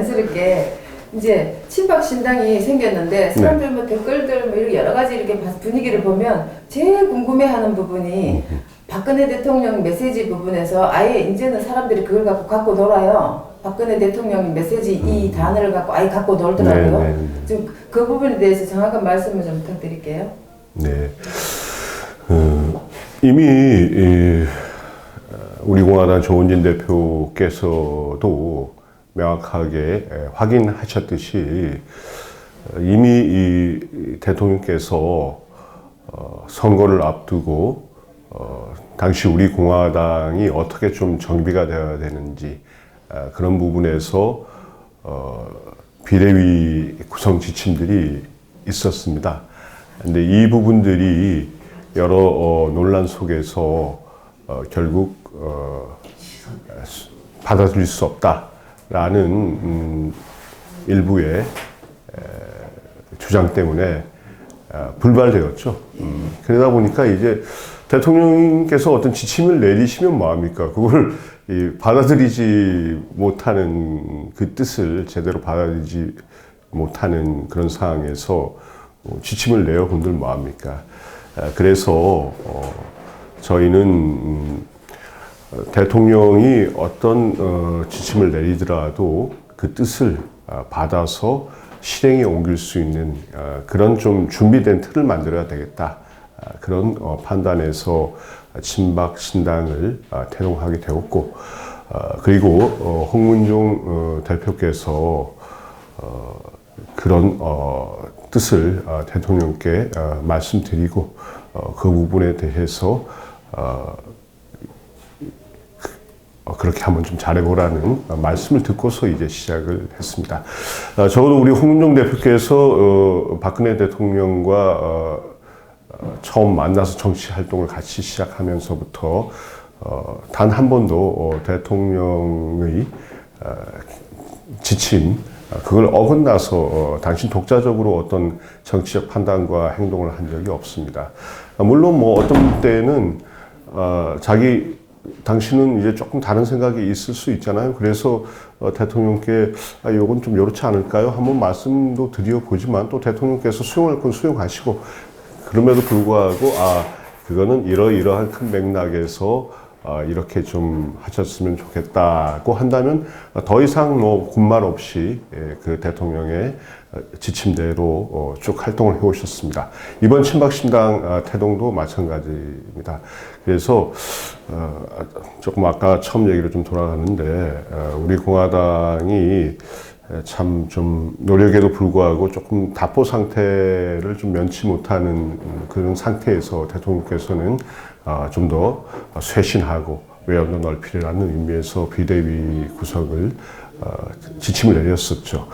자연스럽게 이제 친박 신당이 생겼는데 사람들 뭐 댓글들 뭐 이렇게 여러 가지 이렇게 분위기를 보면 제일 궁금해하는 부분이 박근혜 대통령 메시지 부분에서 아예 이제는 사람들이 그걸 갖고 놀아요. 박근혜 대통령 메시지 이 단어를 갖고 아예 갖고 놀더라고요. 지금 그 부분에 대해서 정확한 말씀을 좀 부탁드릴게요. 네. 이미 우리 공화당 조은진 대표께서도 명확하게 확인하셨듯이 이미 이 대통령께서 선거를 앞두고 당시 우리 공화당이 어떻게 좀 정비가 되어야 되는지 그런 부분에서 비대위 구성 지침들이 있었습니다. 근데 이 부분들이 여러 논란 속에서 결국 받아들일 수 없다라는 일부의 주장 때문에 불발되었죠. 그러다 보니까 이제 대통령께서 어떤 지침을 내리시면 뭐합니까? 그걸 받아들이지 못하는 그 뜻을 제대로 받아들이지 못하는 그런 상황에서 지침을 내어 본들 뭐합니까? 그래서 저희는 대통령이 어떤 지침을 내리더라도 그 뜻을 받아서 실행에 옮길 수 있는 그런 좀 준비된 틀을 만들어야 되겠다. 그런 판단에서 친박 신당을 태동하게 되었고, 그리고 홍문종 대표께서 그런 뜻을 대통령께 말씀드리고 그 부분에 대해서 그렇게 한번 좀 잘해보라는 말씀을 듣고서 이제 시작을 했습니다. 적어도 우리 홍문종 대표께서 박근혜 대통령과 처음 만나서 정치 활동을 같이 시작하면서부터 단 한 번도 대통령의 지침 그걸 어긋나서 당신 독자적으로 어떤 정치적 판단과 행동을 한 적이 없습니다. 물론 뭐 어떤 때는 당신은 이제 조금 다른 생각이 있을 수 있잖아요. 그래서 대통령께 이건 좀 이렇지 않을까요? 한번 말씀도 드려보지만 또 대통령께서 수용할 건 수용하시고 그럼에도 불구하고 그거는 이러이러한 큰 맥락에서 이렇게 좀 하셨으면 좋겠다고 한다면 더 이상 뭐 군말 없이 그 대통령의 지침대로 쭉 활동을 해오셨습니다. 이번 친박신당 태동도 마찬가지입니다. 그래서 조금 아까 처음 얘기를 좀 돌아가는데 우리 공화당이 참 좀 노력에도 불구하고 조금 답보 상태를 좀 면치 못하는 그런 상태에서 대통령께서는 좀 더 쇄신하고 외연도 넓히라는 의미에서 비대위 구성을 지침을 내렸었죠.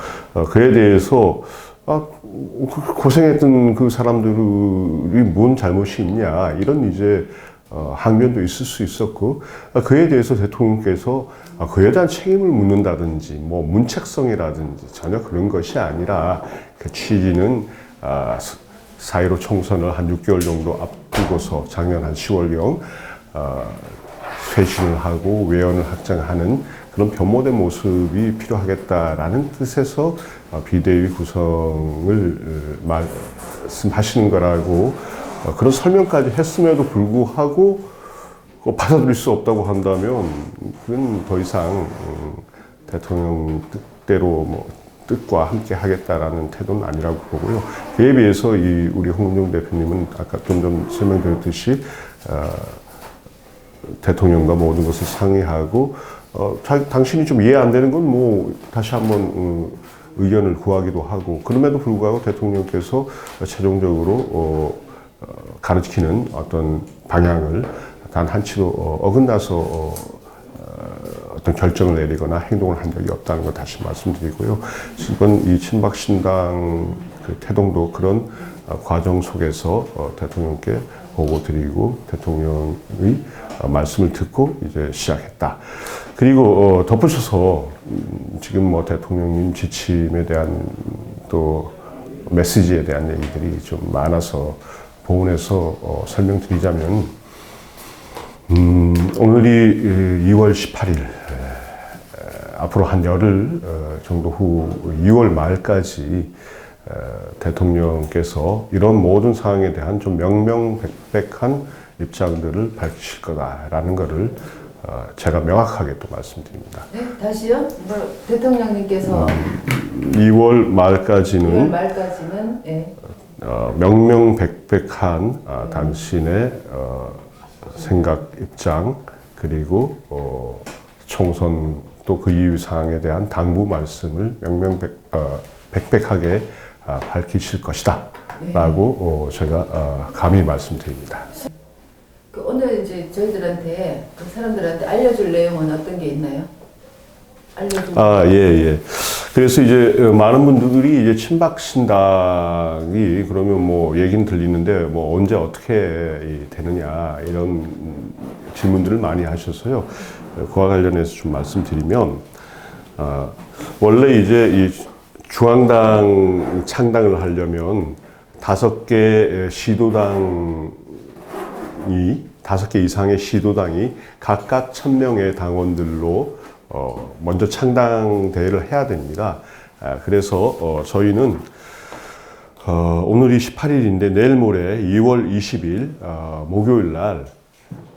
그에 대해서 고생했던 그 사람들이 뭔 잘못이 있냐 이런 이제 항변도 있을 수 있었고 그에 대해서 대통령께서 그에 대한 책임을 묻는다든지 뭐 문책성이라든지 전혀 그런 것이 아니라 그 취지는 4.15 총선을 한 6개월 정도 앞두고서 작년 한 10월경 쇄신을 하고 외연을 확장하는 그런 변모된 모습이 필요하겠다라는 뜻에서 비대위 구성을 말씀하시는 거라고 그런 설명까지 했음에도 불구하고 받아들일 수 없다고 한다면 그건 더 이상 대통령 뜻대로 뭐 뜻과 함께 하겠다라는 태도는 아니라고 보고요. 그에 비해서 우리 홍문종 대표님은 아까 좀 설명드렸듯이 대통령과 모든 것을 상의하고 당신이 좀 이해 안 되는 건 뭐 다시 한번 의견을 구하기도 하고 그럼에도 불구하고 대통령께서 최종적으로 가르치는 어떤 방향을 단 한치도 어긋나서 어떤 결정을 내리거나 행동을 한 적이 없다는 걸 다시 말씀드리고요. 이번 이 친박신당 그 태동도 그런 과정 속에서 대통령께 보고드리고 대통령의 말씀을 듣고 이제 시작했다. 그리고 덧붙여서 지금 뭐 대통령님 지침에 대한 또 메시지에 대한 얘기들이 좀 많아서 보온해서 설명드리자면 오늘이 2월 18일 앞으로 한 열흘 정도 후 2월 말까지 대통령께서 이런 모든 사항에 대한 좀 명명백백한 입장들을 밝히실 거다라는 것을 제가 명확하게 또 말씀드립니다. 네, 다시요? 뭐 대통령님께서 2월 말까지는 2월 말까지는 예. 명명백백한 당신의 생각, 입장 그리고 총선 또 그 이유 사항에 대한 당부 말씀을 명명백백하게 밝히실 것이다 라고 제가 감히 말씀드립니다. 그 오늘 이제 저희들한테 그 사람들한테 알려줄 내용은 어떤 게 있나요? 예. 그래서 이제 많은 분들이 이제 친박 신당이 그러면 뭐 얘기는 들리는데 뭐 언제 어떻게 되느냐 이런 질문들을 많이 하셔서요. 그와 관련해서 좀 말씀드리면 원래 이제 이 중앙당 창당을 하려면 5개 이상의 시도당이 각각 1000명의 당원들로 먼저 창당대회를 해야 됩니다. 그래서 저희는 오늘이 18일인데 내일 모레 2월 20일 목요일 날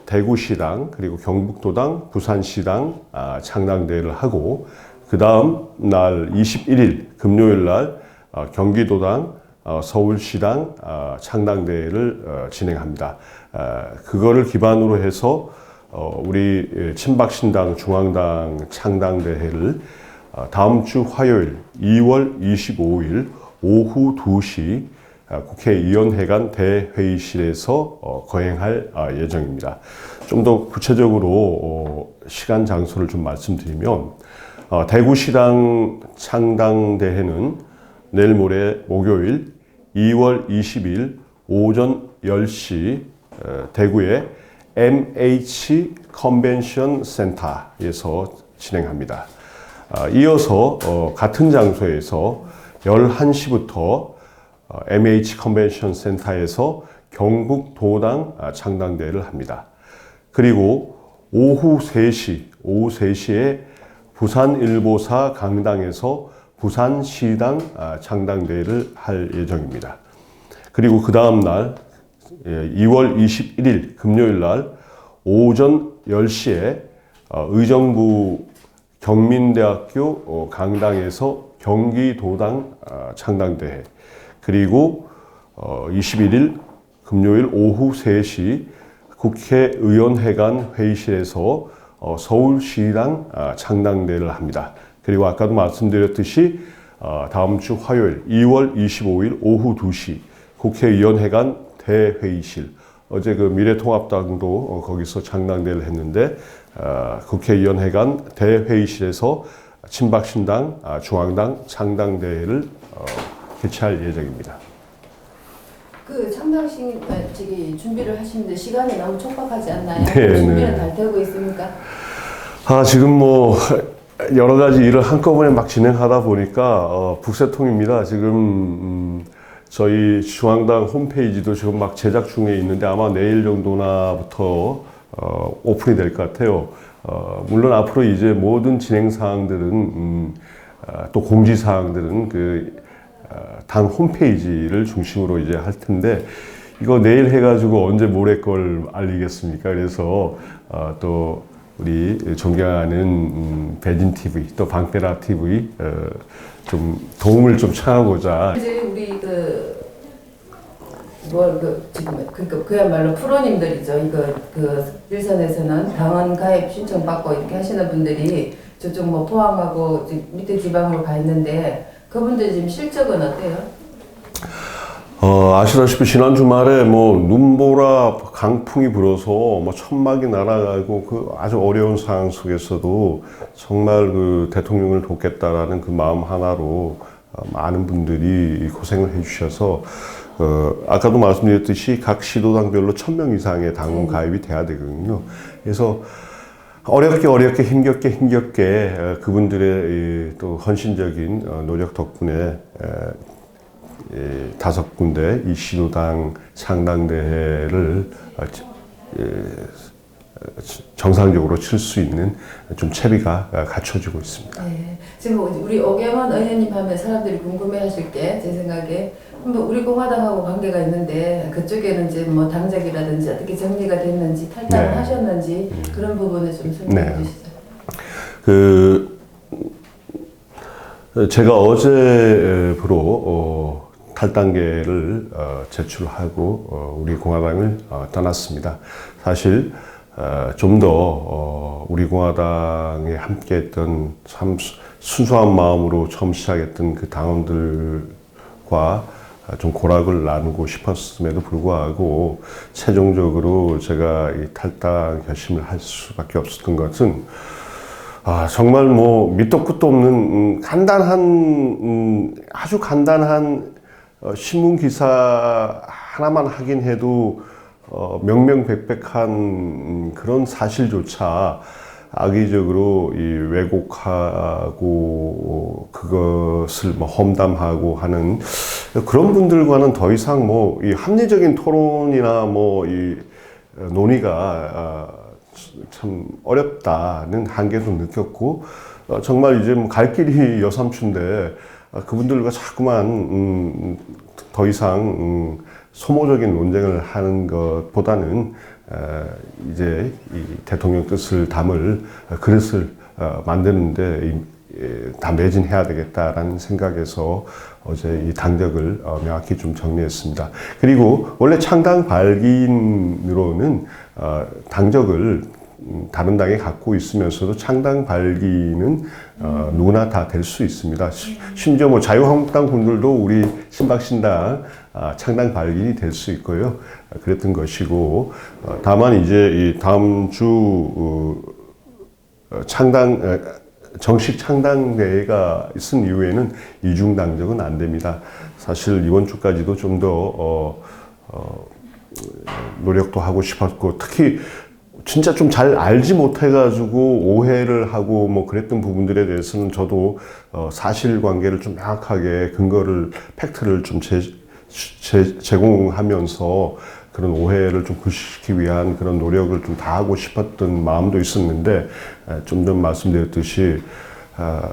대구시당 그리고 경북도당, 부산시당 창당대회를 하고 그 다음 날 21일 금요일 날 경기도당, 서울시당 창당대회를 진행합니다. 그거를 기반으로 해서 우리 친박신당 중앙당 창당대회를 다음 주 화요일 2월 25일 오후 2시 국회의원회관 대회의실에서 거행할 예정입니다. 좀 더 구체적으로 시간 장소를 좀 말씀드리면 대구시당 창당대회는 내일 모레 목요일 2월 20일 오전 10시 대구의 MH 컨벤션 센터에서 진행합니다. 이어서 같은 장소에서 11시부터 MH 컨벤션 센터에서 경북도당 창당대회를 합니다. 그리고 오후 3시에 부산일보사 강당에서 부산시당 창당대회를 할 예정입니다. 그리고 그 다음 날 2월 21일 금요일 날 오전 10시에 의정부 경민대학교 강당에서 경기도당 창당대회 그리고 21일 금요일 오후 3시 국회의원회관 회의실에서 서울시당 창당대회를 합니다. 그리고 아까도 말씀드렸듯이 다음 주 화요일 2월 25일 오후 2시 국회의원회관 대회의실 어제 그 미래통합당도 거기서 창당대회를 했는데 국회의원회관 대회의실에서 친박신당, 중앙당 창당대회를 개최할 예정입니다. 그 창당식 준비를 하시는데 시간이 너무 촉박하지 않나요? 네, 준비는 잘 되고 있습니까? 지금 뭐 여러 가지 일을 한꺼번에 막 진행하다 보니까 북새통입니다. 지금 저희 중앙당 홈페이지도 지금 막 제작 중에 있는데 아마 내일 정도나부터 오픈이 될 것 같아요. 물론 앞으로 이제 모든 진행 사항들은 또 공지 사항들은 그 당 홈페이지를 중심으로 이제 할 텐데 이거 내일 해가지고 언제 모레 걸 알리겠습니까? 그래서 또 우리 존경하는 배진 TV 또 방페라 TV 좀 도움을 좀 청하고자 이제 우리 지금 그러니까 그야말로 프로님들이죠. 일선에서는 당원 가입 신청 받고 이렇게 하시는 분들이 저쪽 뭐 포항하고 밑에 지방으로 가 있는데 그분들 지금 실적은 어때요? 아시다시피 지난 주말에 뭐 눈보라 강풍이 불어서 뭐 천막이 날아가고 그 아주 어려운 상황 속에서도 정말 그 대통령을 돕겠다라는 그 마음 하나로 많은 분들이 고생을 해주셔서 아까도 말씀드렸듯이 각 시도당별로 1000명 이상의 당원 가입이 돼야 되거든요. 그래서 어렵게 힘겹게 그분들의 또 헌신적인 노력 덕분에 5군데 이 시도당 창당대회를 정상적으로 칠 수 있는 좀 채비가 갖춰지고 있습니다. 네. 지금 우리 오경원 의원님 하면 사람들이 궁금해하실 게 제 생각에 뭐 우리 공화당하고 관계가 있는데 그쪽에는 이제 뭐 당적이라든지 어떻게 정리가 됐는지 탈당을 네. 하셨는지 그런 부분을 좀 설명해 네. 주시죠. 제가 어제부로 탈당계를 제출하고 우리 공화당을 떠났습니다. 사실 좀 더 우리 공화당에 함께했던 참 순수한 마음으로 처음 시작했던 그 당원들과 좀 고락을 나누고 싶었음에도 불구하고 최종적으로 제가 이 탈당 결심을 할 수밖에 없었던 것은 정말 뭐 밑도 끝도 없는 간단한 아주 간단한 신문 기사 하나만 확인해도 명명백백한 그런 사실조차 악의적으로 이 왜곡하고 그것을 뭐 험담하고 하는 그런 분들과는 더 이상 뭐 이 합리적인 토론이나 뭐 이 논의가 참 어렵다는 한계도 느꼈고 정말 이제 뭐 갈 길이 여삼춘데 그분들과 자꾸만 더 이상 소모적인 논쟁을 하는 것보다는 이제 이 대통령 뜻을 담을 그릇을 만드는데 다 매진해야 되겠다라는 생각에서 어제 이 당적을 명확히 좀 정리했습니다. 그리고 원래 창당 발기인으로는 당적을 다른 당에 갖고 있으면서도 창당 발기는 누구나 다 될 수 있습니다. 심지어 뭐 자유한국당 분들도 우리 신박신당 창당 발기인이 될 수 있고요. 그랬던 것이고 다만 이제 이 다음 주 정식 창당대회가 있은 이후에는 이중 당적은 안 됩니다. 사실 이번 주까지도 좀 더 노력도 하고 싶었고 특히 진짜 좀 잘 알지 못해가지고 오해를 하고 뭐 그랬던 부분들에 대해서는 저도 사실관계를 좀 명확하게 팩트를 좀 제공하면서 그런 오해를 좀 불식시키기 위한 그런 노력을 좀 다하고 싶었던 마음도 있었는데 좀 전 말씀드렸듯이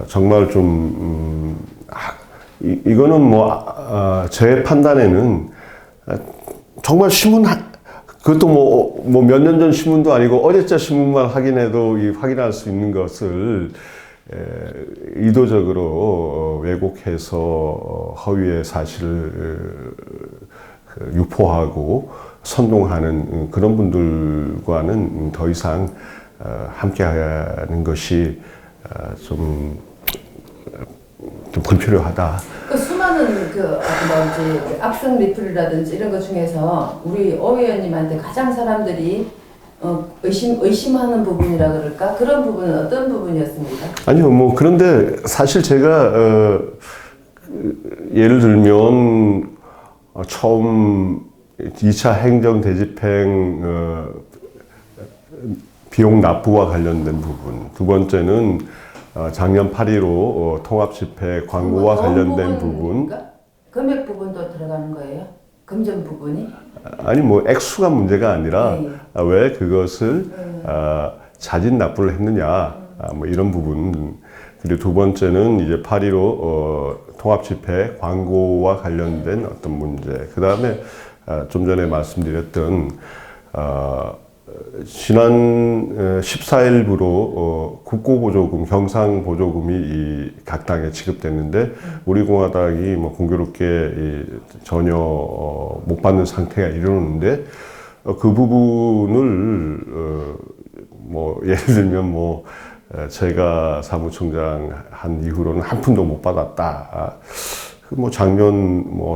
정말 좀 이거는 뭐 제 판단에는 정말 그것도 뭐 몇 년 전 신문도 아니고 어제자 신문만 확인해도 확인할 수 있는 것을 의도적으로 왜곡해서 허위의 사실을 유포하고 선동하는 그런 분들과는 더 이상 함께하는 것이 좀 불필요하다. 그 수많은 뭐지 악성 리플이라든지 이런 것 중에서 우리 오 의원님한테 가장 사람들이 의심하는 부분이라 그럴까 그런 부분은 어떤 부분이었습니까? 아니요, 뭐 그런데 사실 제가 예를 들면 처음 2차 행정 대집행 비용 납부와 관련된 부분, 두 번째는 작년 8.15 통합집회 광고와 관련된 부분. 금액 부분도 들어가는 거예요? 금전 부분이? 아니 뭐 액수가 문제가 아니라 네. 왜 그것을 자진 납부를 했느냐 뭐 이런 부분. 그리고 두 번째는 이제 8.15 통합집회 광고와 관련된 어떤 문제. 그 다음에 좀 전에 말씀드렸던 지난 14일부로 국고보조금, 경상보조금이 각 당에 지급됐는데 우리 공화당이 뭐 공교롭게 전혀 못 받는 상태가 이르는데 그 부분을 뭐 예를 들면 뭐 제가 사무총장 한 이후로는 한 푼도 못 받았다. 뭐 작년 뭐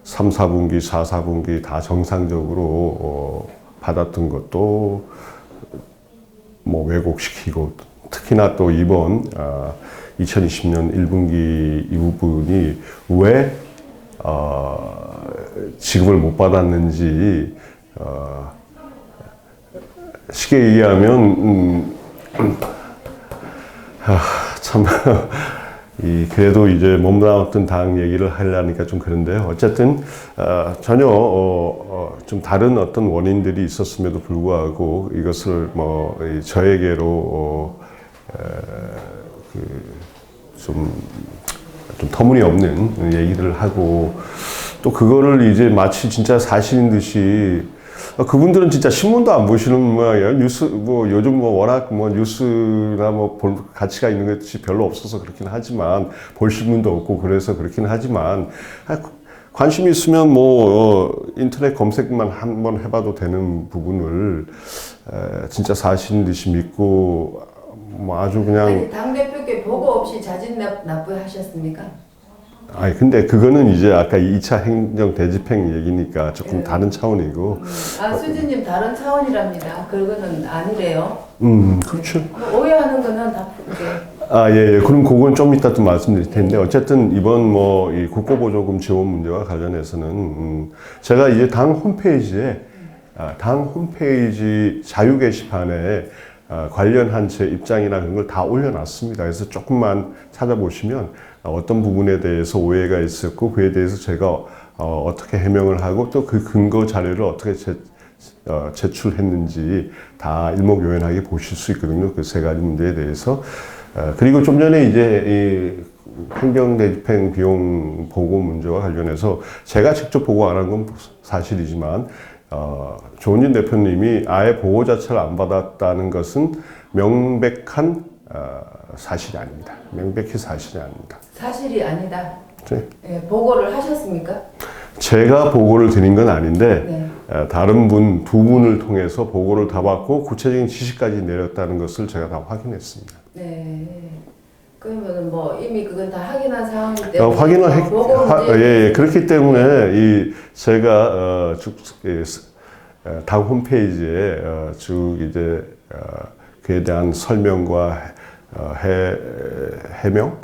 3, 4분기, 4, 4분기 다 정상적으로 받았던 것도 뭐 왜곡시키고 특히나 또 이번 2020년 1분기 이 부분이 왜 지급을 못 받았는지 쉽게 얘기하면 참 그래도 이제 몸담았던 당 얘기를 하려니까 좀 그런데요. 어쨌든, 전혀, 좀 다른 어떤 원인들이 있었음에도 불구하고 이것을 뭐, 저에게로, 좀 터무니없는 얘기들을 하고 또 그거를 이제 마치 진짜 사실인 듯이 그분들은 진짜 신문도 안 보시는 모양이에요. 뉴스 뭐 요즘 뭐 워낙 뭐 뉴스나 뭐 볼 가치가 있는 것이 별로 없어서 그렇긴 하지만 볼 신문도 없고 그래서 그렇긴 하지만 관심 있으면 뭐 인터넷 검색만 한번 해봐도 되는 부분을 진짜 사실인 듯이 믿고 뭐 아주 그냥 아니, 당대표께 보고 없이 자진 납부하셨습니까? 아니 근데 그거는 이제 아까 2차 행정 대집행 얘기니까 조금 다른 차원이고. 수진님 다른 차원이랍니다. 그거는 아니래요. 그렇죠. 오해하는 거는 다 이제. 예. 그럼 그건 좀 이따 또 말씀드릴 텐데 어쨌든 이번 뭐 이 국고보조금 지원 문제와 관련해서는 제가 이제 당 홈페이지에 당 홈페이지 자유 게시판에 관련한 제 입장이나 그런 걸 다 올려놨습니다. 그래서 조금만 찾아보시면 어떤 부분에 대해서 오해가 있었고 그에 대해서 제가 어떻게 해명을 하고 또 그 근거 자료를 어떻게 제출했는지 다 일목요연하게 보실 수 있거든요. 그 세 가지 문제에 대해서. 그리고 좀 전에 이제 이 행정대집행 비용 보고 문제와 관련해서 제가 직접 보고 안 한 건 사실이지만 조은진 대표님이 아예 보고 자체를 안 받았다는 것은 명백한 사실이 아닙니다. 명백히 사실이 아닙니다. 사실이 아니다. 네. 예, 보고를 하셨습니까? 제가 보고를 드린 건 아닌데 네. 다른 두 분을 통해서 보고를 다 받고 구체적인 지시까지 내렸다는 것을 제가 다 확인했습니다. 네. 그러면 뭐 이미 그건 다 확인한 상황이기 때문에 확인을 예, 그렇기 때문에 제가 당 홈페이지에 쭉 이제 그에 대한 설명과 해명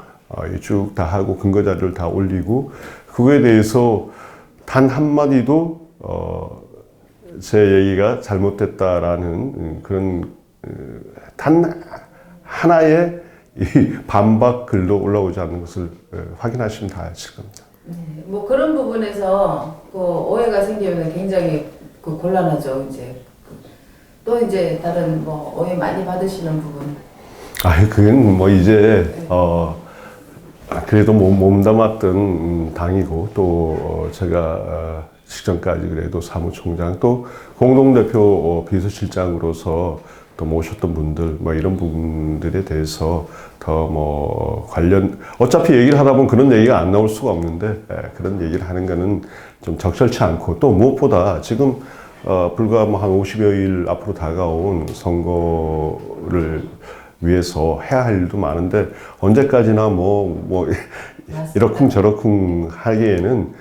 쭉 다 하고 근거 자료를 다 올리고 그거에 대해서 단 한마디도 제 얘기가 잘못됐다라는 그런 단 하나의 이 반박 글도 올라오지 않는 것을 확인하시면 다 아실 겁니다. 네, 뭐 그런 부분에서 그 오해가 생기면 굉장히 곤란하죠. 이제 또 이제 다른 뭐 오해 많이 받으시는 부분. 그건 뭐 이제 그래도 몸담았던 당이고 또 제가 직전까지 그래도 사무총장 또 공동대표 비서실장으로서 또 모셨던 분들 뭐 이런 부분들에 대해서 더 뭐 어차피 얘기를 하다 보면 그런 얘기가 안 나올 수가 없는데 그런 얘기를 하는 거는 좀 적절치 않고 또 무엇보다 지금 불과 뭐 한 50여 일 앞으로 다가온 선거를 위해서 해야 할 일도 많은데 언제까지나 뭐 이러쿵 저러쿵 하기에는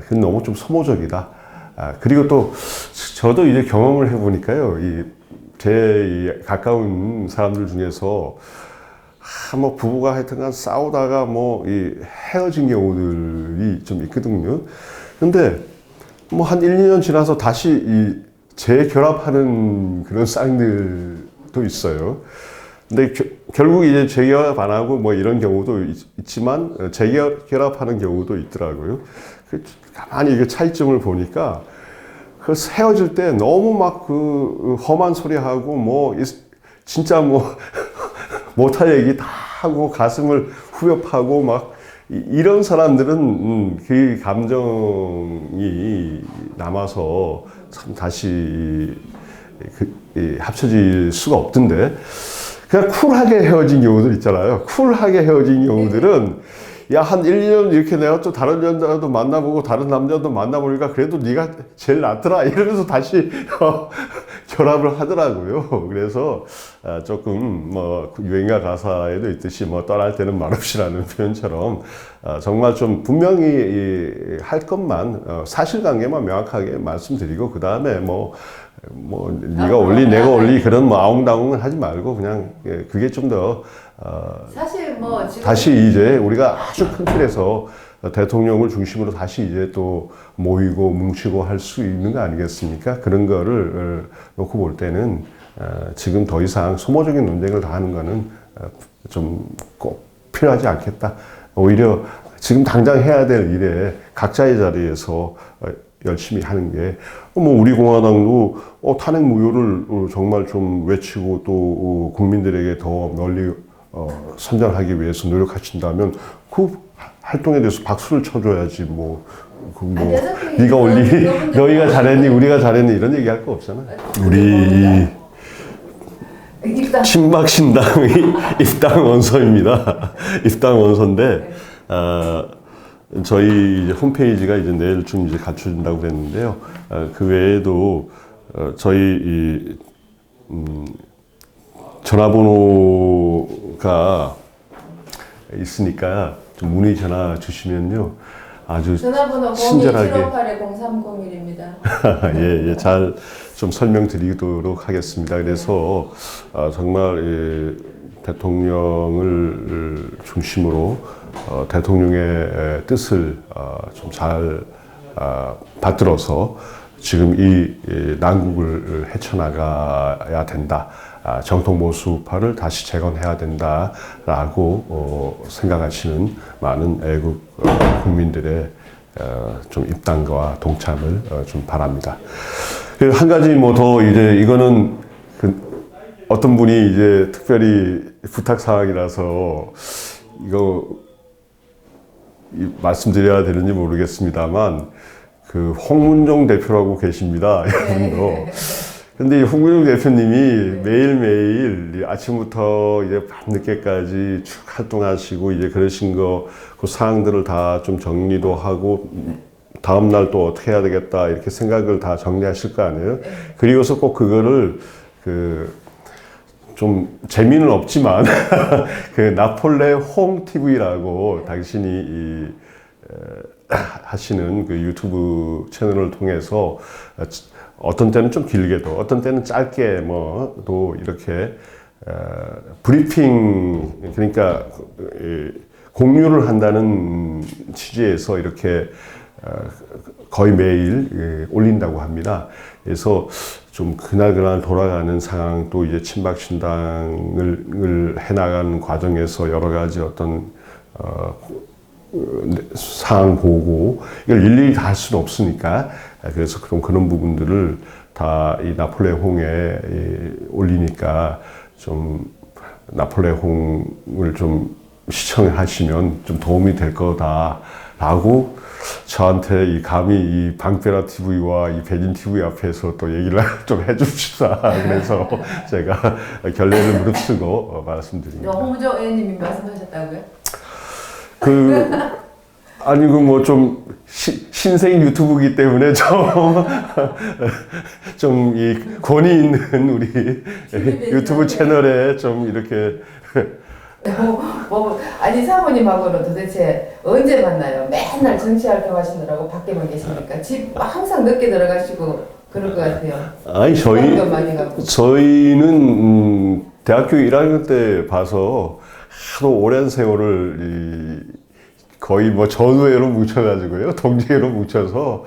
그건 너무 좀 소모적이다. 그리고 또 저도 이제 경험을 해보니까요. 제 가까운 사람들 중에서 뭐 부부가 하여튼간 싸우다가 헤어진 경우들이 좀 있거든요. 근데 뭐 한 1, 2년 지나서 다시 재결합하는 그런 쌍들도 있어요. 근데 결국 이제 재결합 안 하고 뭐 이런 경우도 있지만 재결합하는 경우도 있더라고요. 가만히 이게 차이점을 보니까 그 헤어질 때 너무 막 험한 소리 하고 진짜 못할 얘기 다 하고 가슴을 후벼 파고 이런 사람들은 그 감정이 남아서 참 다시 합쳐질 수가 없던데 그냥 쿨하게 헤어진 경우들 있잖아요. 쿨하게 헤어진 경우들은 한 1, 2년 이렇게 내가 또 다른 여자도 만나보고 다른 남자도 만나보니까 그래도 네가 제일 낫더라 이러면서 다시 결합을 하더라고요. 그래서 조금 유행가 가사에도 있듯이 떠날 때는 말없이라는 표현처럼 정말 좀 분명히 할 것만 사실관계만 명확하게 말씀드리고 그 다음에 네가 올리 내가 올리 그런 아웅다웅을 하지 말고 그냥 그게 좀 더 사실 지금 다시 이제 우리가 아주 큰 틀에서 대통령을 중심으로 다시 이제 또 모이고 뭉치고 할 수 있는 거 아니겠습니까? 그런 거를 놓고 볼 때는 지금 더 이상 소모적인 논쟁을 다 하는 거는 좀 꼭 필요하지 않겠다. 오히려 지금 당장 해야 될 일에 각자의 자리에서 열심히 하는 게, 뭐 우리 공화당도 탄핵 무효를 정말 좀 외치고 또 국민들에게 더 널리 선전하기 위해서 노력하신다면 그 활동에 대해서 박수를 쳐줘야지. 뭐 네가 올리, 너희가 잘했니, 우리가 잘했니 이런 얘기할 거 없잖아. 우리 친박신당의 입당 원서입니다. 입당 원서인데, 저희 이제 홈페이지가 이제 내일쯤 이제 갖춰진다고 그랬는데요. 그 외에도 저희 전화번호가 있으니까 좀 문의 전화 주시면요. 아주 전화번호 친절하게 02758-0301입니다. 예, 잘 좀 설명드리도록 하겠습니다. 그래서 정말 대통령을 중심으로 대통령의 뜻을 좀 잘 받들어서 지금 이 난국을 헤쳐나가야 된다. 정통 보수파를 다시 재건해야 된다라고 생각하시는 많은 애국 국민들의 좀 입당과 동참을 좀 바랍니다. 한 가지 뭐 더 이제 이거는 어떤 분이 이제 특별히 부탁 사항이라서 이거 말씀드려야 되는지 모르겠습니다만 그 홍문종 대표라고 계십니다. 여러분도. 근데 이 홍문종 대표님이 매일매일 아침부터 이제 밤늦게까지 쭉 활동하시고 이제 그러신 그 사항들을 다 좀 정리도 하고 다음날 또 어떻게 해야 되겠다 이렇게 생각을 다 정리하실 거 아니에요? 그리고서 꼭 그거를 좀 재미는 없지만 그 나폴레 홍 TV라고 당신이 하시는 그 유튜브 채널을 통해서 어떤 때는 좀 길게도 어떤 때는 짧게 또 이렇게 브리핑, 그러니까 공유를 한다는 취지에서 이렇게 거의 매일 올린다고 합니다. 그래서 좀 그날 돌아가는 상황, 또 이제 친박신당을 해나가는 과정에서 여러 가지 어떤 상황 보고 이걸 일일이 다 할 수는 없으니까, 그래서 그런 부분들을 다 이 나폴레옹에 올리니까 좀 나폴레옹을 좀 시청하시면 좀 도움이 될 거다라고 저한테 이 감히 이 방페라 TV와 이 백인 TV 앞에서 또 얘기를 좀 해줍시다. 그래서 제가 결례를 무릅쓰고 말씀드립니다. 홍문종 의원님이 말씀하셨다고요? 아니, 뭐 좀 신생 유튜브이기 때문에 좀 이 권위 있는 우리 유튜브 채널에 좀 이렇게 아니 사모님하고는 도대체 언제 만나요? 맨날 정치 활동하시느라고 밖에만 계시니까 집 항상 늦게 들어가시고 그럴 것 같아요. 아니 저희는 대학교 1학년 때 봐서 하도 오랜 세월을 거의 뭐 전우회로 뭉쳐가지고요, 동지회로 뭉쳐서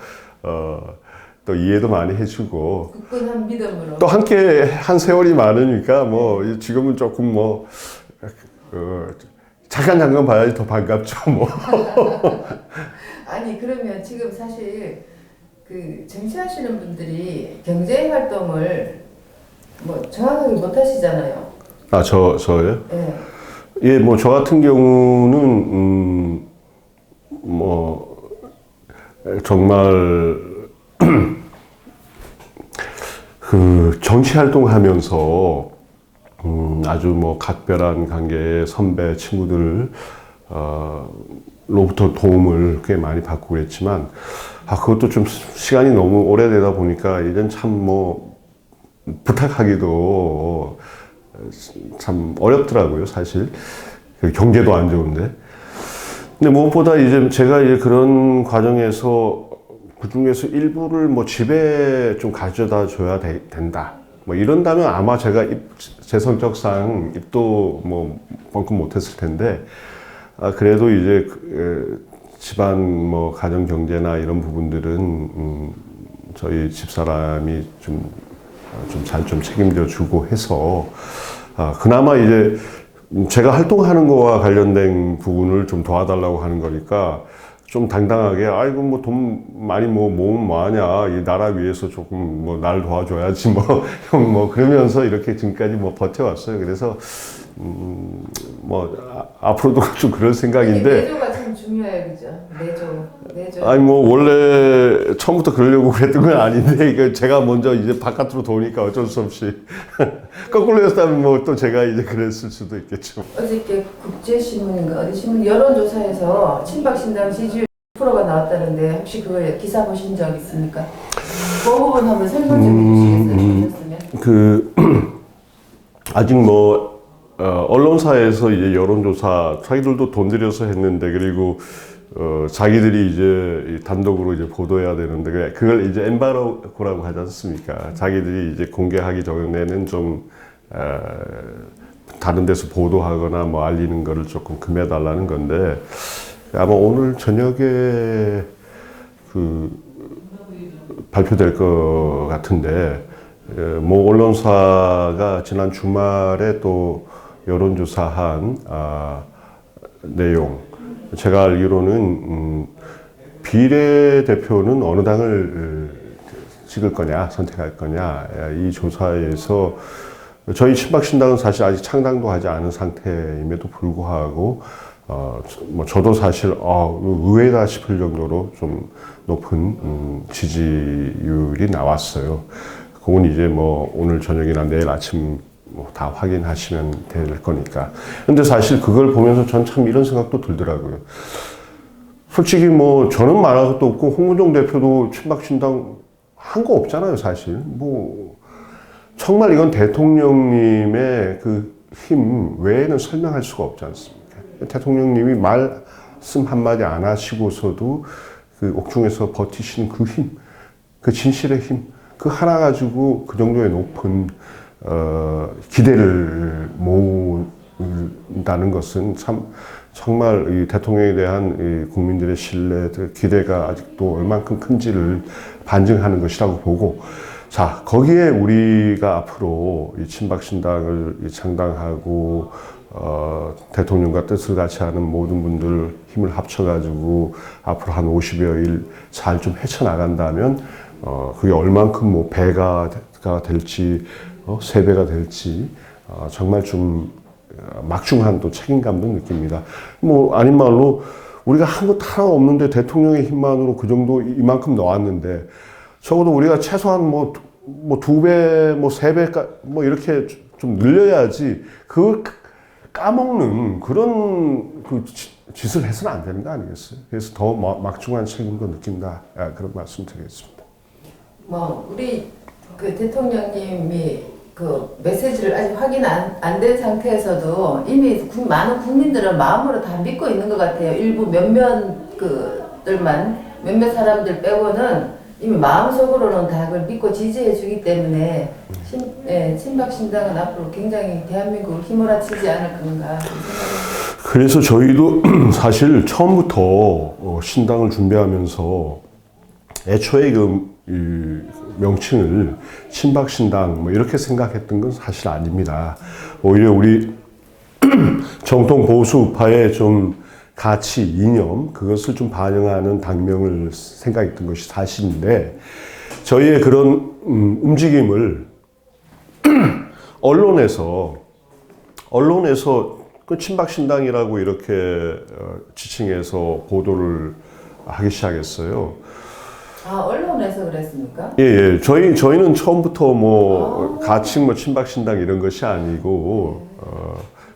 또 이해도 많이 해주고 굳건한 믿음으로 또 함께 한 세월이 많으니까 뭐 지금은 조금 뭐 잠깐 봐야지 더 반갑죠 뭐. 아니 그러면 지금 사실 그 정치하시는 분들이 경제 활동을 뭐 정확하게 못 하시잖아요. 아, 저요? 네. 예, 뭐 저 같은 경우는 뭐 정말 그 정치 활동하면서 아주 뭐 각별한 관계의 선배 친구들 로부터 도움을 꽤 많이 받고 그랬지만, 그것도 좀 시간이 너무 오래되다 보니까 이젠 참 뭐 부탁하기도 참 어렵더라고요, 사실. 경제도 안 좋은데. 근데 무엇보다 이제 제가 이제 그런 과정에서 그 중에서 일부를 뭐 집에 좀 가져다 줘야 된다. 뭐 이런다면 아마 제가 제 성격상 입도 뭐 뻥끗 못했을 텐데, 그래도 이제 집안 뭐 가정 경제나 이런 부분들은 저희 집사람이 좀 잘 좀 책임져 주고 해서 그나마 이제 제가 활동하는 거와 관련된 부분을 좀 도와달라고 하는 거니까 좀 당당하게 아이고 뭐 돈 많이 뭐 모으면 뭐하냐 이 나라 위해서 조금 뭐 날 도와줘야지 뭐 형 뭐 그러면서 이렇게 지금까지 뭐 버텨왔어요. 그래서 앞으로도 좀 그럴 생각인데 내조가 참 중요해요, 그죠? 내조. 아니 뭐 원래 처음부터 그러려고 그랬던 건 아닌데 이거 제가 먼저 이제 바깥으로 도니까 어쩔 수 없이 거꾸로 했다면 뭐 또 제가 이제 그랬을 수도 있겠죠. 어저께 국제신문인가 어디 신문 여론조사에서 친박신당 지지율 10%가 나왔다는데 혹시 그거 기사 보신 적 있습니까? 그 부분 한번 설명 좀 해주시겠어요? 보셨으면? 그 아직 뭐 언론사에서 이제 여론조사 자기들도 돈 들여서 했는데 그리고 자기들이 이제 단독으로 이제 보도해야 되는데 그걸 이제 엠바고라고 하지 않습니까? 자기들이 이제 공개하기 전에는 좀 다른 데서 보도하거나 뭐 알리는 거를 조금 금해달라는 건데 아마 오늘 저녁에 그 발표될 것 같은데 뭐 언론사가 지난 주말에 또 여론조사한 내용 제가 알기로는 비례대표는 어느 당을 찍을 거냐 선택할 거냐 이 조사에서 저희 친박신당은 사실 아직 창당도 하지 않은 상태임에도 불구하고 뭐 저도 사실 의외다 싶을 정도로 좀 높은 지지율이 나왔어요. 그건 이제 뭐 오늘 저녁이나 내일 아침 뭐 다 확인하시면 될 거니까. 근데 사실 그걸 보면서 전 참 이런 생각도 들더라고요. 솔직히 뭐 저는 말할 것도 없고 홍문종 대표도 친박신당 한 거 없잖아요, 사실. 뭐 정말 이건 대통령님의 그 힘 외에는 설명할 수가 없지 않습니까? 대통령님이 말씀 한마디 안 하시고서도 그 옥중에서 버티시는 그 힘, 그 진실의 힘, 그 하나 가지고 그 정도의 높은 기대를 모은다는 것은 참 정말 이 대통령에 대한 이 국민들의 신뢰, 기대가 아직도 얼만큼 큰지를 반증하는 것이라고 보고, 자 거기에 우리가 앞으로 이 친박신당을 창당하고 대통령과 뜻을 같이 하는 모든 분들 힘을 합쳐가지고 앞으로 한 50여 일 잘 좀 헤쳐나간다면 그게 얼만큼 뭐 배가 될지 3배가 될지 정말 좀 막중한 또 책임감도 느낍니다. 뭐 아닌 말로 우리가 한 것 하나 없는데 대통령의 힘만으로 그 정도 이만큼 넣었는데 적어도 우리가 최소한 뭐 2배, 뭐 3배, 뭐 이렇게 좀 늘려야지 그걸 까먹는 그런 그 짓을 해서는 안 되는 거 아니겠어요? 그래서 더 막중한 책임도 느낀다. 그런 말씀 드리겠습니다. 뭐 우리 그 대통령님이 그 메시지를 아직 확인 안 된 상태에서도 이미 많은 국민들은 마음으로 다 믿고 있는 것 같아요. 일부 몇몇 사람들 빼고는 이미 마음속으로는 다 그걸 믿고 지지해 주기 때문에 친박신당은 앞으로 굉장히 대한민국을 휘몰아치지 않을 건가 생각합니다. 그래서 저희도 사실 처음부터 신당을 준비하면서 애초에 그 명칭을 친박신당 뭐 이렇게 생각했던 건 사실 아닙니다. 오히려 우리 정통 보수 우파의 좀 가치, 이념 그것을 좀 반영하는 당명을 생각했던 것이 사실인데 저희의 그런 움직임을 언론에서 그 친박신당이라고 이렇게 지칭해서 보도를 하기 시작했어요. 언론에서 그랬습니까? 예. 저희는 처음부터 뭐 가칭 뭐 친박신당 이런 것이 아니고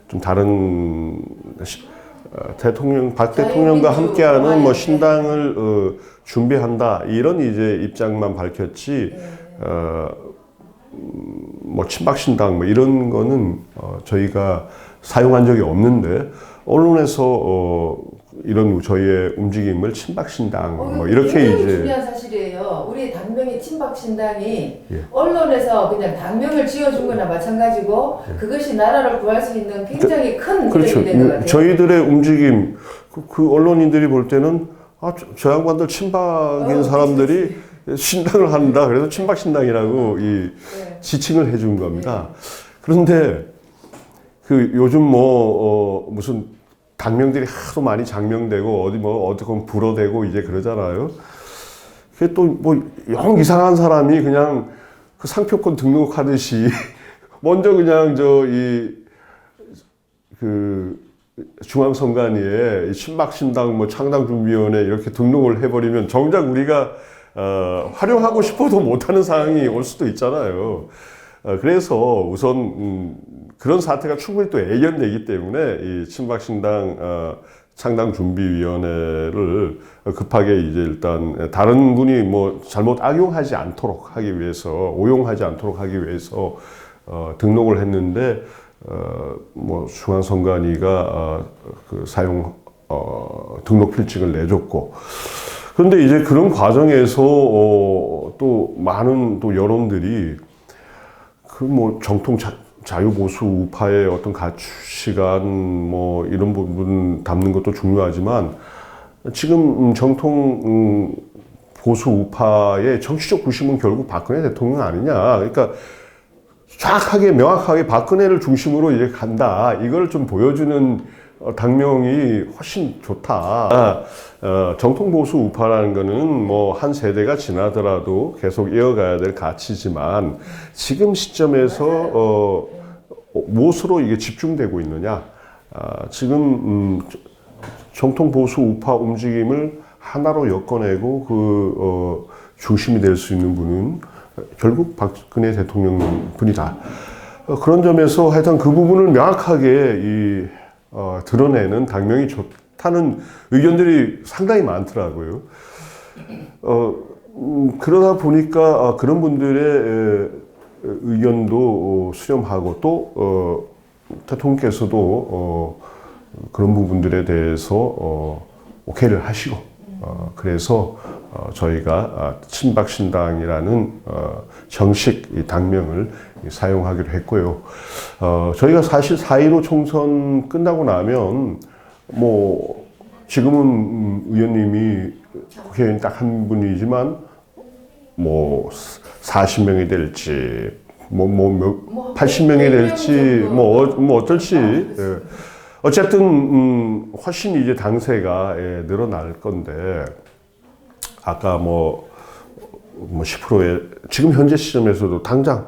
좀 다른 박 대통령과 함께하는 뭐 신당을 준비한다 이런 이제 입장만 밝혔지 뭐 친박신당 뭐 이런 거는 저희가 사용한 적이 없는데 언론에서 이런 저희의 움직임을 친박신당 뭐 이렇게 이제 중요한 사실이에요. 우리 당명이 친박신당이 언론에서 그냥 당명을 지어준 거나 마찬가지고 그것이 나라를 구할 수 있는 굉장히 큰 그렇죠. 힘이 된 것 같아요. 저희들의 움직임 그 언론인들이 볼 때는 저 양반들 친박인 사람들이 신당을 한다. 그래서 친박신당이라고 이 지칭을 해준 겁니다. 그런데 그 요즘 무슨 당명들이 하도 많이 장명되고 어디 불어대고 이제 그러잖아요. 그게 또 영 이상한 사람이 그냥 그 상표권 등록하듯이 먼저 그냥 중앙선관위에 친박신당 창당준비위원회 이렇게 등록을 해버리면 정작 우리가 활용하고 싶어도 못하는 상황이 올 수도 있잖아요. 그래서 우선 그런 사태가 충분히 또 예견되기 때문에 이 친박신당 창당준비위원회를 급하게 이제 일단 다른 분이 잘못 악용하지 않도록 하기 위해서, 오용하지 않도록 하기 위해서 등록을 했는데 중앙선관위가 그 사용 등록 필증을 내줬고, 그런데 이제 그런 과정에서 또 많은 또 여론들이 정통 자유보수 우파의 어떤 가치관 이런 부분 담는 것도 중요하지만 지금 정통 보수 우파의 정치적 구심은 결국 박근혜 대통령 아니냐. 그러니까 정확하게 명확하게 박근혜를 중심으로 이제 간다. 이걸 좀 보여주는 당명이 훨씬 좋다. 정통 보수 우파라는 거는 한 세대가 지나더라도 계속 이어가야 될 가치지만 지금 시점에서 무엇으로 이게 집중되고 있느냐. 지금 정통 보수 우파 움직임을 하나로 엮어내고 중심이 될 수 있는 분은 결국 박근혜 대통령 분이다. 그런 점에서 하여튼 그 부분을 명확하게 드러내는 당명이 좋다는 의견들이 상당히 많더라고요. 그러다 보니까 그런 분들의 의견도 수렴하고 또 대통령께서도 그런 부분들에 대해서 오케이를 하시고 그래서 저희가 친박신당이라는 정식 이 당명을 사용하기로 했고요. 저희가 사실 4.15 총선 끝나고 나면 지금은 의원님이 국회의원 딱 한 분이지만 40명이 될지 80명이 될지 어떨지 어쨌든 훨씬 이제 당세가 늘어날 건데 아까 10%에 지금 현재 시점에서도 당장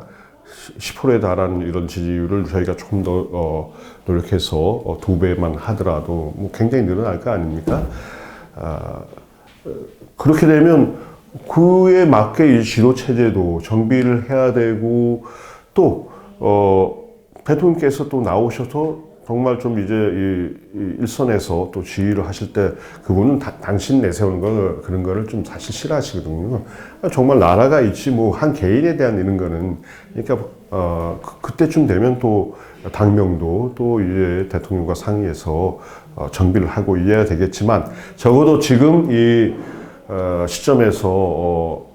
10%에 달하는 이런 지지율을 저희가 조금 더 노력해서 2배만 하더라도 굉장히 늘어날 거 아닙니까? 그렇게 되면 그에 맞게 이 지도 체제도 정비를 해야 되고 또 대통령께서 또 나오셔서 정말 좀 이제 이 일선에서 또 지휘를 하실 때 그분은 당신 내세우는 거 그런 거를 좀 사실 싫어하시거든요. 정말 나라가 있지 한 개인에 대한 이런 거는 그러니까 그때쯤 되면 또 당명도 또 이제 대통령과 상의해서 정비를 하고 이래야 되겠지만 적어도 지금 이 시점에서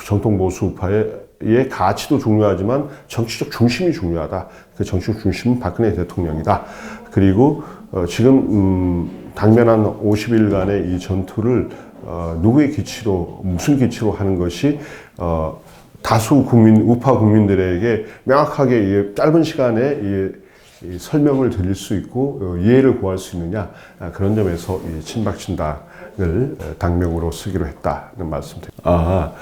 정통 보수 우파의 가치도 중요하지만 정치적 중심이 중요하다. 그 정치적 중심은 박근혜 대통령이다. 그리고 지금 당면한 50일간의 이 전투를 누구의 기치로 무슨 기치로 하는 것이 다수 우파 국민들에게 명확하게 짧은 시간에 이 설명을 드릴 수 있고 이해를 구할 수 있느냐 그런 점에서 이 친박신당을 당명으로 쓰기로 했다는 말씀드립니다.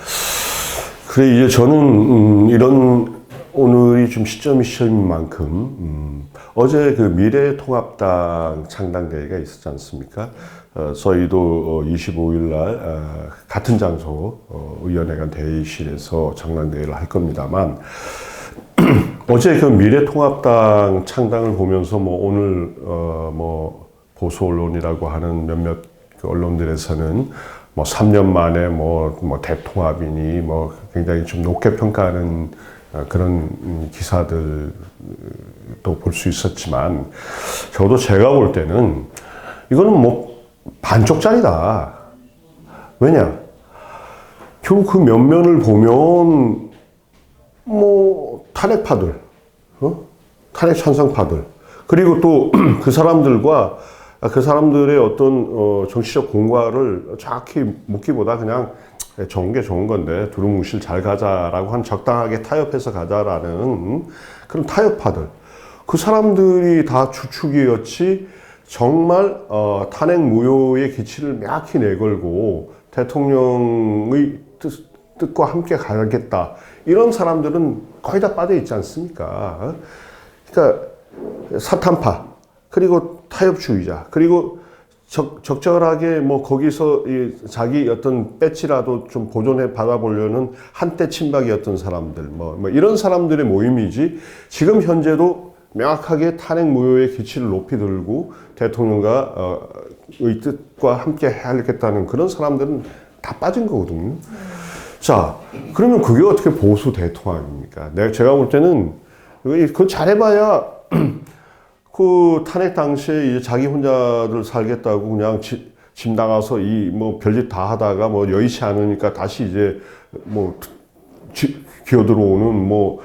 그래 이제 저는 이런 오늘이 좀 시점인 만큼 어제 그 미래통합당 창당대회가 있었지 않습니까? 저희도 25일 날 같은 장소 의원회관 대의실에서 창당대회를 할 겁니다만 어제 그 미래통합당 창당을 보면서 오늘 보수 언론이라고 하는 몇몇 그 언론들에서는 3년 만에 대통합이니 굉장히 좀 높게 평가하는 그런 기사들도 볼 수 있었지만 저도 제가 볼 때는 이거는 반쪽짜리다. 왜냐? 결국 그 면면을 보면 탄핵파들, 탄핵 찬성파들 그리고 또 그 사람들과 그 사람들의 어떤 정치적 공과를 정확히 묻기보다 그냥 좋은 게 좋은 건데 두루뭉실 잘 가자라고 적당하게 타협해서 가자라는 그런 타협파들 그 사람들이 다 주축이었지 정말 탄핵 무효의 기치를 명확히 내걸고 대통령의 뜻과 함께 가겠다 이런 사람들은 거의 다 빠져 있지 않습니까? 그러니까 사탄파 그리고 타협주의자 그리고 적절하게 뭐 거기서 자기 어떤 배지라도 좀 보존해 받아보려는 한때 친박이었던 사람들 뭐 이런 사람들의 모임이지 지금 현재도 명확하게 탄핵 무효의 기치를 높이 들고 대통령과 의 뜻과 함께 하겠다는 그런 사람들은 다 빠진 거거든요. 자, 그러면 그게 어떻게 보수 대통합입니까? 제가 볼 때는 그거 잘해봐야 그 탄핵 당시에 이제 자기 혼자들 살겠다고 그냥 집 나가서 뭐 별짓 다 하다가 뭐 여의치 않으니까 다시 이제 뭐 기어 들어오는 뭐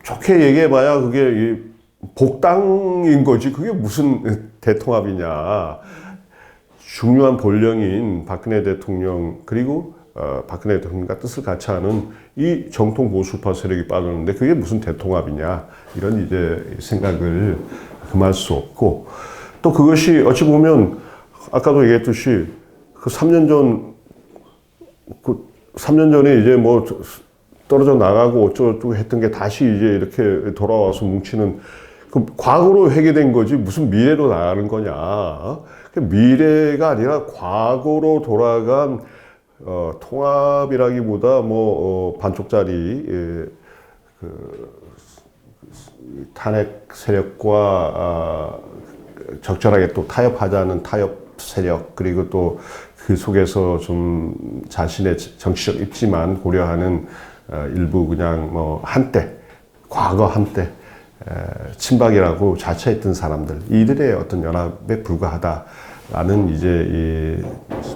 좋게 얘기해봐야 그게 복당인 거지 그게 무슨 대통합이냐. 중요한 본령인 박근혜 대통령 그리고 박근혜 대통령과 뜻을 같이 하는 이 정통 보수파 세력이 빠졌는데 그게 무슨 대통합이냐 이런 이제 생각을 금할 수 없고 또 그것이 어찌 보면 아까도 얘기했듯이 그 3년 전에 이제 뭐 떨어져 나가고 어쩌고 했던 게 다시 이제 이렇게 돌아와서 뭉치는 그 과거로 회귀된 거지 무슨 미래로 나가는 거냐. 미래가 아니라 과거로 돌아간 통합이라기보다 뭐 반쪽짜리 탄핵 세력과 적절하게 또 타협하자는 타협 세력 그리고 또 그 속에서 좀 자신의 정치적 입지만 고려하는 일부 그냥 뭐 과거 한때 친박이라고 자처했던 사람들 이들의 어떤 연합에 불과하다라는 이제 이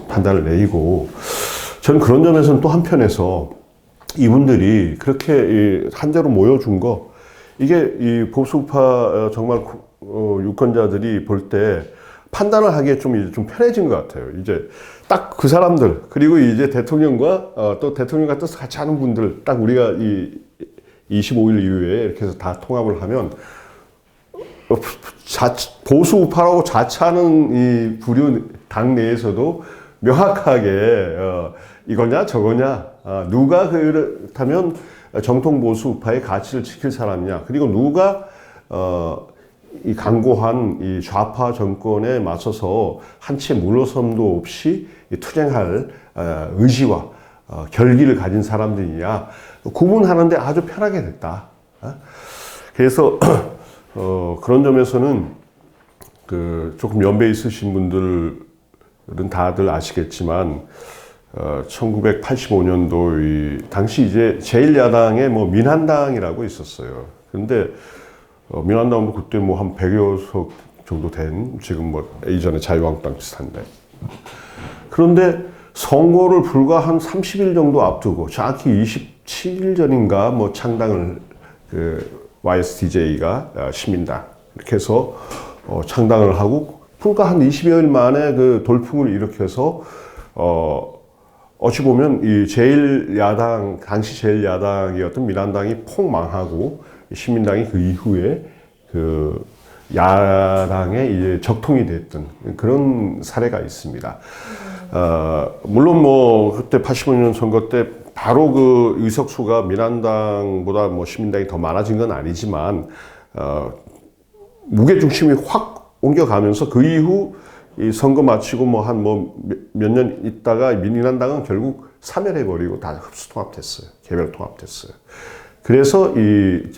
판단을 내리고 저는 그런 점에서는 또 한편에서 이분들이 그렇게 한자로 모여준 거 이게 이 보수파 정말 유권자들이 볼 때 판단을 하기에 좀 편해진 것 같아요. 이제 딱 그 사람들 그리고 이제 대통령과 또 대통령과 뜻을 같이 하는 분들 딱 우리가 이 25일 이후에 이렇게 해서 다 통합을 하면 보수파라고 자처하는 이 부류 당 내에서도 명확하게 이거냐 저거냐 누가 그렇다면 정통 보수파의 가치를 지킬 사람이냐 그리고 누가 이 강고한 이 좌파 정권에 맞서서 한 채 물러섬도 없이 투쟁할 의지와 결기를 가진 사람들이냐 구분하는데 아주 편하게 됐다. 그래서 그런 점에서는 그 조금 연배 있으신 분들은 다들 아시겠지만 1985년도 당시 이제 제1야당에 뭐 민한당이라고 있었어요. 근데 민한당도 그때 뭐 한 100여 석 정도 된 지금 뭐 이전에 자유한국당 비슷한데 그런데 선거를 불과 한 30일 정도 앞두고 정확히 27일 전인가 뭐 창당을 YSTJ가 시민당 이렇게 해서 창당을 하고 불과 한 20여일 만에 그 돌풍을 일으켜서 어찌 보면 이 제1야당 당시 제1야당이었던 민한당이 폭망하고 시민당이 그 이후에 그 야당에 이제 적통이 됐던 그런 사례가 있습니다. 물론 뭐 그때 85년 선거 때 바로 그 의석수가 민한당보다 뭐 시민당이 더 많아진 건 아니지만 무게 중심이 확 옮겨가면서 그 이후 이 선거 마치고 뭐 한 몇 년 있다가 민한당은 결국 사멸해버리고 다 흡수 통합됐어요. 개별 통합됐어요. 그래서 이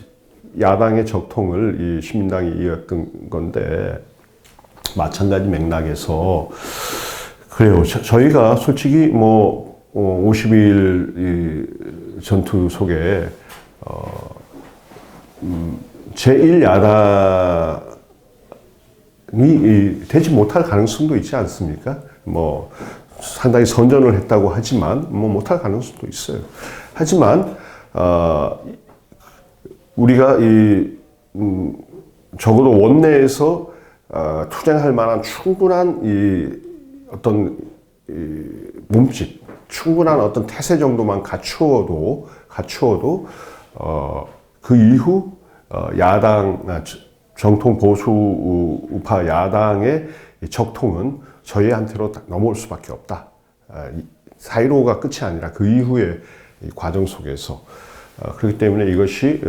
야당의 적통을 이 시민당이 이었던 건데 마찬가지 맥락에서 그래요. 저희가 솔직히 뭐 50일 전투 속에 제1야당이 되지 못할 가능성도 있지 않습니까? 뭐 상당히 선전을 했다고 하지만 뭐 못할 가능성도 있어요. 하지만 우리가 적어도 원내에서 투쟁할 만한 충분한 어떤 몸집, 충분한 어떤 태세 정도만 갖추어도 그 이후 야당 정통 보수 우파 야당의 이 적통은 저희한테로 딱 넘어올 수밖에 없다. 4.15가 끝이 아니라 그 이후의 이 과정 속에서 그렇기 때문에 이것이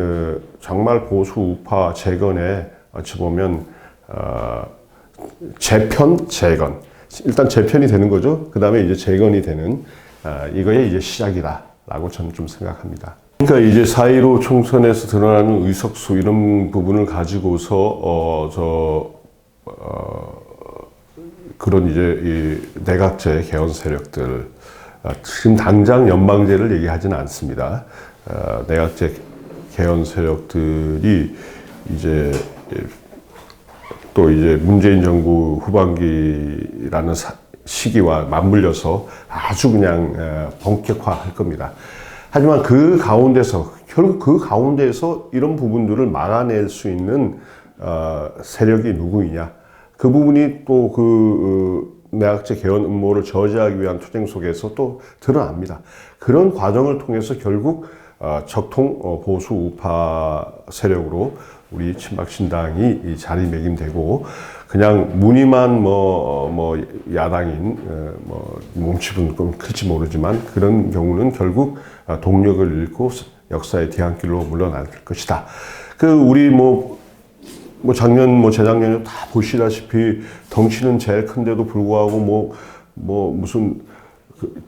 정말 보수 우파 재건에 어찌 보면 재편, 재건. 일단 재편이 되는 거죠. 그 다음에 이제 재건이 되는 이거의 이제 시작이다라고 저는 좀 생각합니다. 그러니까 이제 4.15 총선에서 드러나는 의석수 이런 부분을 가지고서 그런 이제 이 내각제 개헌 세력들 지금 당장 연방제를 얘기하지는 않습니다. 내각제 개헌 세력들이 이제 또 이제 문재인 정부 후반기라는 시기와 맞물려서 아주 그냥 본격화할 겁니다. 하지만 그 가운데서 결국 그 가운데서 이런 부분들을 막아낼 수 있는 세력이 누구이냐? 그 부분이 또 그 내각제 개헌 음모를 저지하기 위한 투쟁 속에서 또 드러납니다. 그런 과정을 통해서 결국 적통 보수 우파 세력으로 우리 친박신당이 자리매김되고 그냥 무늬만 뭐 야당인 몸집은 좀 클지 모르지만 그런 경우는 결국 동력을 잃고 역사의 뒤안길로 물러날 것이다. 그 우리 작년 재작년에 다 보시다시피 덩치는 제일 큰데도 불구하고 무슨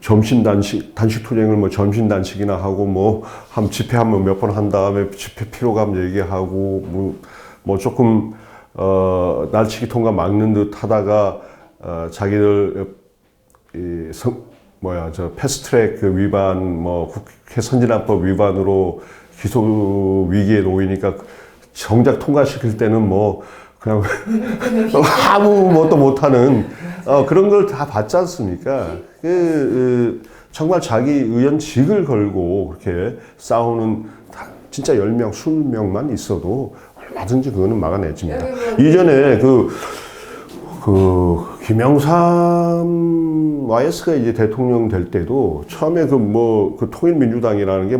점심 단식 투쟁을 점심 단식이나 하고 한 집회 한번 몇 번 한 다음에 집회 피로감 얘기하고 조금 날치기 통과 막는 듯 하다가 자기들 패스트트랙 위반 국회 선진화법 위반으로 기소 위기에 놓이니까 정작 통과시킬 때는 그냥 아무 뭣도 못하는 그런 걸 다 봤지 않습니까? 정말 자기 의원직을 걸고 그렇게 싸우는 진짜 10명, 20명만 있어도 얼마든지 그거는 막아내집니다. 이전에 김영삼 YS가 이제 대통령 될 때도 처음에 그 통일민주당이라는 게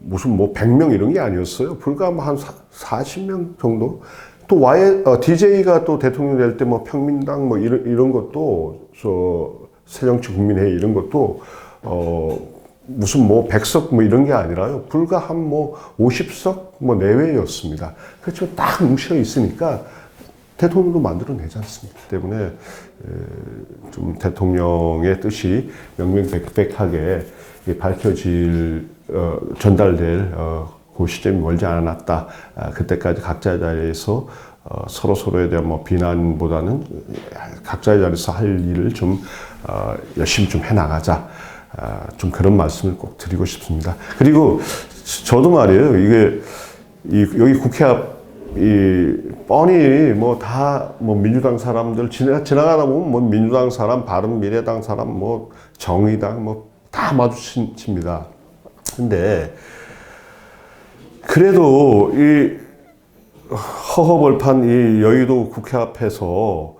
무슨 100명 이런 게 아니었어요. 불과 한 40명 정도? 또 DJ가 또 대통령 될 때 평민당 이런 것도 새정치 국민회의 이런 것도 무슨 100석 이런 게 아니라요. 불과 한 50석 내외였습니다. 그렇죠. 딱 뭉쳐 있으니까 대통령도 만들어내지 않습니까? 때문에 좀 대통령의 뜻이 명명백백하게 전달될 그 시점이 멀지 않았다. 그때까지 각자의 자리에서 서로에 대한 비난보다는 각자의 자리에서 할 일을 좀 열심히 좀 해나가자. 좀 그런 말씀을 꼭 드리고 싶습니다. 그리고 저도 말이에요. 여기 국회 앞 뻔히 다 민주당 사람들 지나가다 보면 민주당 사람, 바른미래당 사람, 정의당 다 마주칩니다. 근데 그래도 이 허허벌판 이 여의도 국회 앞에서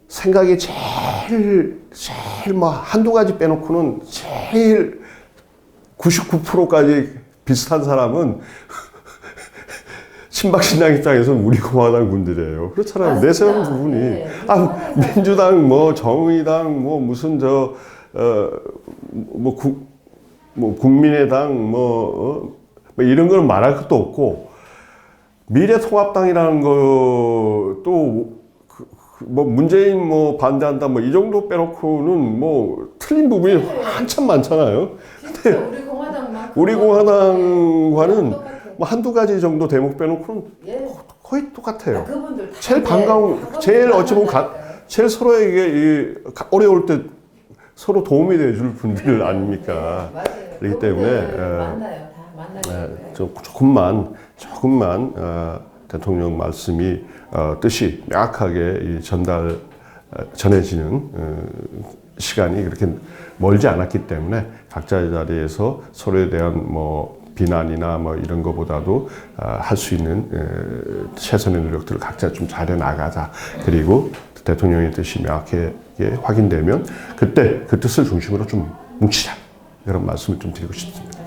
생각이 제일 한두 가지 빼놓고는 제일 99%까지 비슷한 사람은 친박신당 입장에서는 우리 공화당 분들이에요. 그렇잖아요. 내세우는 부분이. 네. 민주당, 정의당, 무슨 국민의당, 이런 걸 말할 것도 없고, 미래통합당이라는 것도, 문재인 반대한다, 이 정도 빼놓고는 틀린 부분이 한참 많잖아요. 진짜 우리 공화당과는 한두 가지 정도 대목 빼놓고는 거의 똑같아요. 그분들 제일 반가운, 제일 어찌 보면 제일 서로에게 어려울 때 서로 도움이 돼줄 분들 아닙니까? 맞아요. 그렇기 때문에 만나요. 다 만나요. 조금만 대통령 말씀이 뜻이 명확하게 전해지는 시간이 그렇게 멀지 않았기 때문에 각자의 자리에서 서로에 대한 비난이나 이런 것보다도 할 수 있는 최선의 노력들을 각자 좀 잘해 나가자. 그리고 대통령의 뜻이 명확하게 확인되면 그때 그 뜻을 중심으로 좀 뭉치자. 이런 말씀을 좀 드리고 싶습니다.